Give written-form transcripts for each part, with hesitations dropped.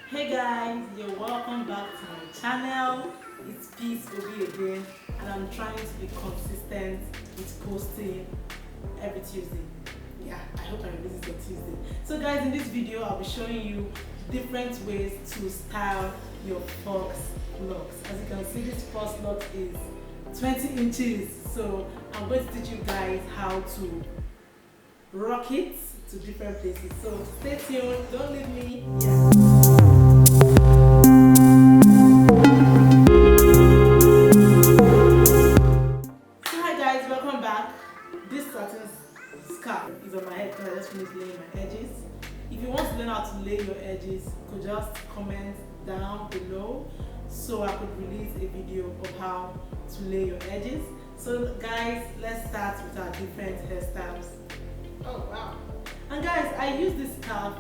Hey guys, you're welcome back to my channel. It's Peace Obi again, and I'm trying to be consistent with posting every Tuesday. Yeah, I hope I release it on Tuesday. So guys, in this video I'll be showing you different ways to style your fox locks. As you can see, this fox lock is 20 inches, so I'm going to teach you guys how to rock it to different places. So stay tuned, don't leave me. Yeah. Welcome back. This satin scarf is on my head because I just finished laying my edges. If you want to learn how to lay your edges, you could just comment down below so I could release a video of how to lay your edges. So guys, let's start with our different hairstyles. Oh wow. And guys, I use this scarf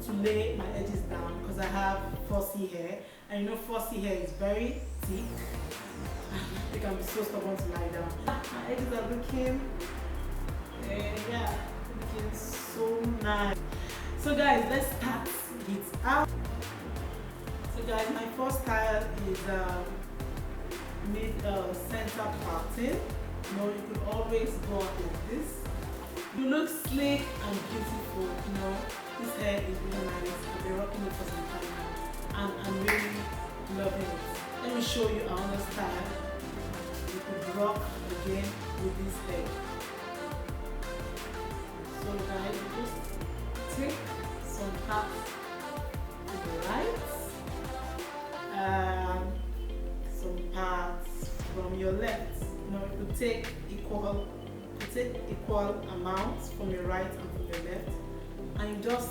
to lay my edges down because I have fussy hair, and you know fussy hair is very thick. They can be so stubborn to lie down. My edges are looking, looking so nice. So guys, let's start it out. So guys, my first style is mid-center parting. You know, you could always go out with this. You look sleek and beautiful. You know, this hair is really nice. I've been rocking it for some time now, and I'm really loving it. Let me show you another style you could rock again with this hair. So guys, you just take some parts to the right and some parts from your left. You know, you could take equal amounts from your right and from your left, and you just.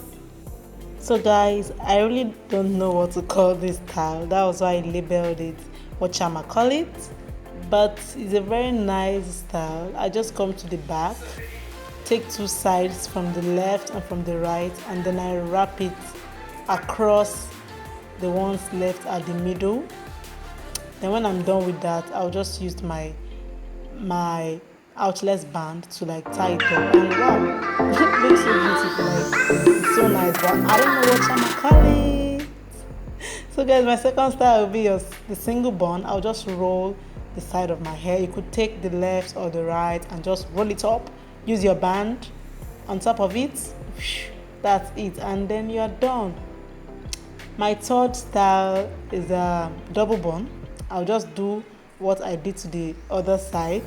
So guys, I really don't know what to call this style. That was why I labeled it what I'ma call it, but it's a very nice style. I just come to the back, take two sides from the left and from the right, and then I wrap it across the ones left at the middle. Then when I'm done with that, I'll just use my outlets band to like tie it up, and wow, it looks so beautiful. Like, it's so nice, but I don't know what I'ma call it. So guys, my second style will be the single bun. I'll just roll the side of my hair. You could take the left or the right and just roll it up. Use your band on top of it. That's it, and then you're done. My third style is a double bun. I'll just do what I did to the other side,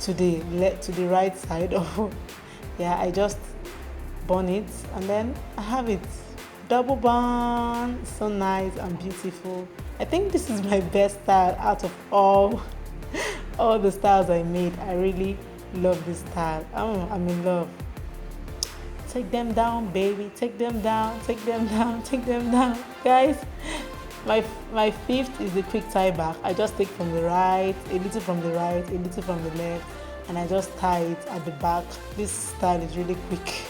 to the right side. Oh, yeah, I just bun it, and then I have it. Double bun, so nice and beautiful. I think this is my best style out of all the styles I made. I really love this style. I'm in love. Take them down, baby. Take them down, take them down, take them down. Guys, my fifth is the quick tie back. I just take from the right, a little from the right, a little from the left, and I just tie it at the back. This style is really quick.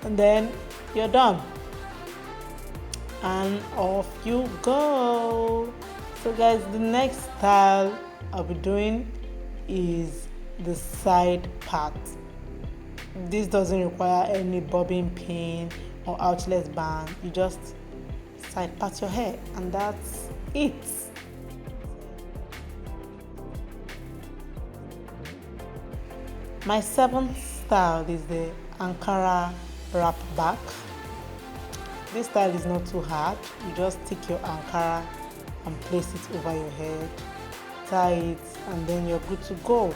And then you're done. And off you go. So guys, the next style I'll be doing is the side part. This doesn't require any bobbin pin or outlet band. You just side part your hair, and that's it. My seventh style is the Ankara wrap back. This style is not too hard. You just take your Ankara and place it over your head, tie it, and then you're good to go.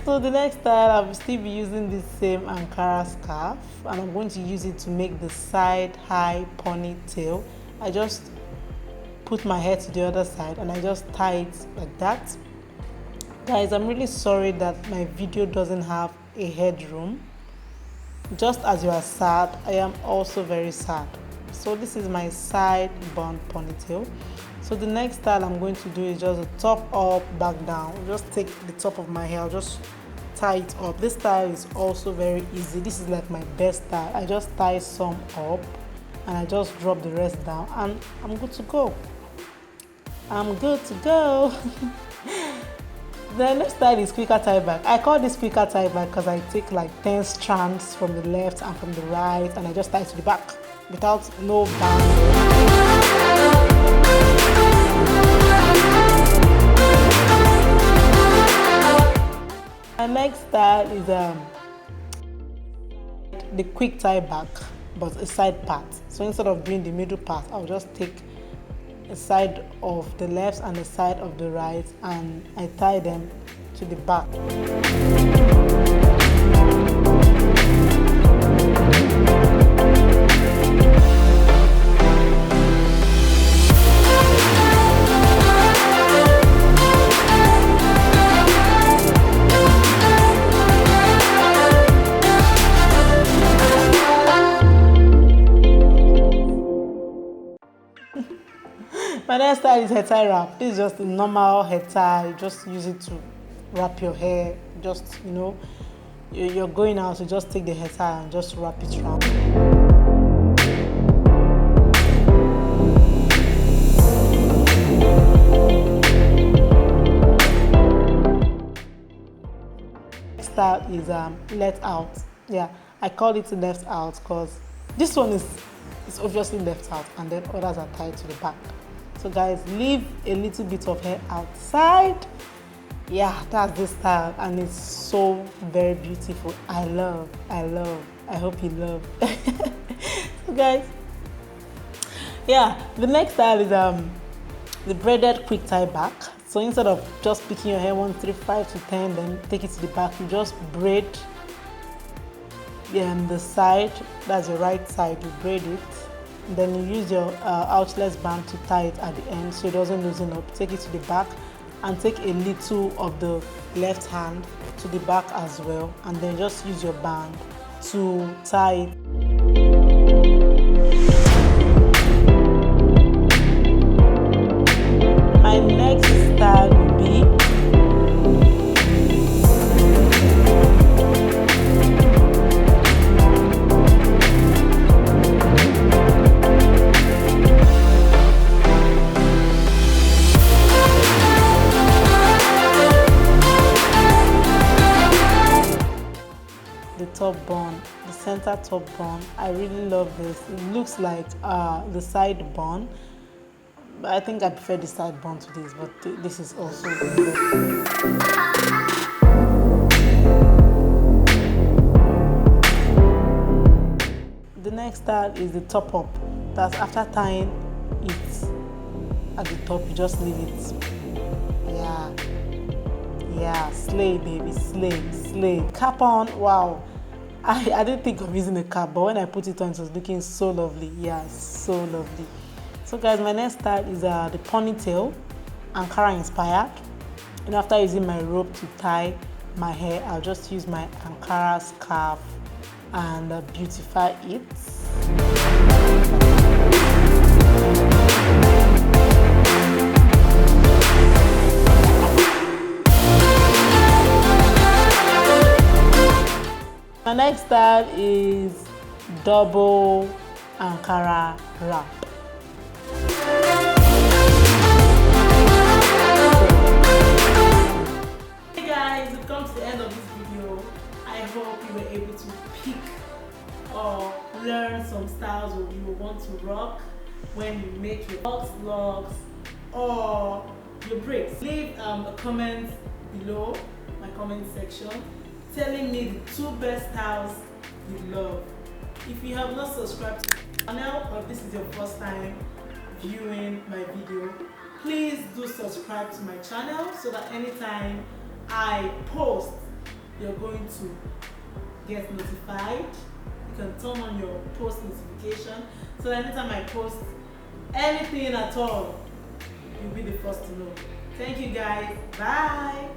So the next style, I will still be using this same Ankara scarf, and I'm going to use it to make the side high ponytail. I just put my hair to the other side and I just tie it like that. Guys, I'm really sorry that my video doesn't have a headroom. Just as you are sad, I am also very sad. So this is my side bun ponytail. So the next style I'm going to do is just a top up, back down. I'll just take the top of my hair, I'll just tie it up. This style is also very easy. This is like my best style. I just tie some up and I just drop the rest down and I'm good to go. I'm good to go. The next style is quicker tie back. I call this quicker tie back because I take like 10 strands from the left and from the right, and I just tie to the back without no band. My next style is the quick tie back, but a side part. So instead of doing the middle part, I'll just take a side of the left and a side of the right, and I tie them to the back. My next style is hair tie wrap. This is just a normal hair tie. Just use it to wrap your hair. Just, you know, you're going out, so just take the hair tie and just wrap it around. Next style is let out. Yeah, I call it left out because this one is obviously left out, and then others are tied to the back. So guys, leave a little bit of hair outside. Yeah, that's the style, and it's so very beautiful. I love. I hope you love. So guys, yeah, the next style is the braided quick tie back. So instead of just picking your hair 1, 3, 5 to 10, then take it to the back, you just braid the side, that's your right side, you braid it. Then you use your outlets band to tie it at the end so it doesn't loosen up. Take it to the back and take a little of the left hand to the back as well, and then just use your band to tie it. My next style will be the top bun, the center top bun. I really love this. It looks like the side bun, but I think I prefer the side bun to this, but this is also good. The next style is the top up. That's after tying it at the top, you just leave it. Yeah, slay baby, slay. Cap on, wow. I didn't think of using a cap, but when I put it on, it was looking so lovely. Yeah, so lovely. So guys, my next style is the ponytail, Ankara inspired. And after using my rope to tie my hair, I'll just use my Ankara scarf and beautify it. My next style is double Ankara wrap. Hey guys, we've come to the end of this video. I hope you were able to pick or learn some styles that you will want to rock when you make your locks or your braids. Leave a comment below my comment section telling me the 2 best styles you love. If you have not subscribed to my channel or this is your first time viewing my video, please do subscribe to my channel so that anytime I post, you're going to get notified. You can turn on your post notification so that anytime I post anything at all, you'll be the first to know. Thank you guys. Bye.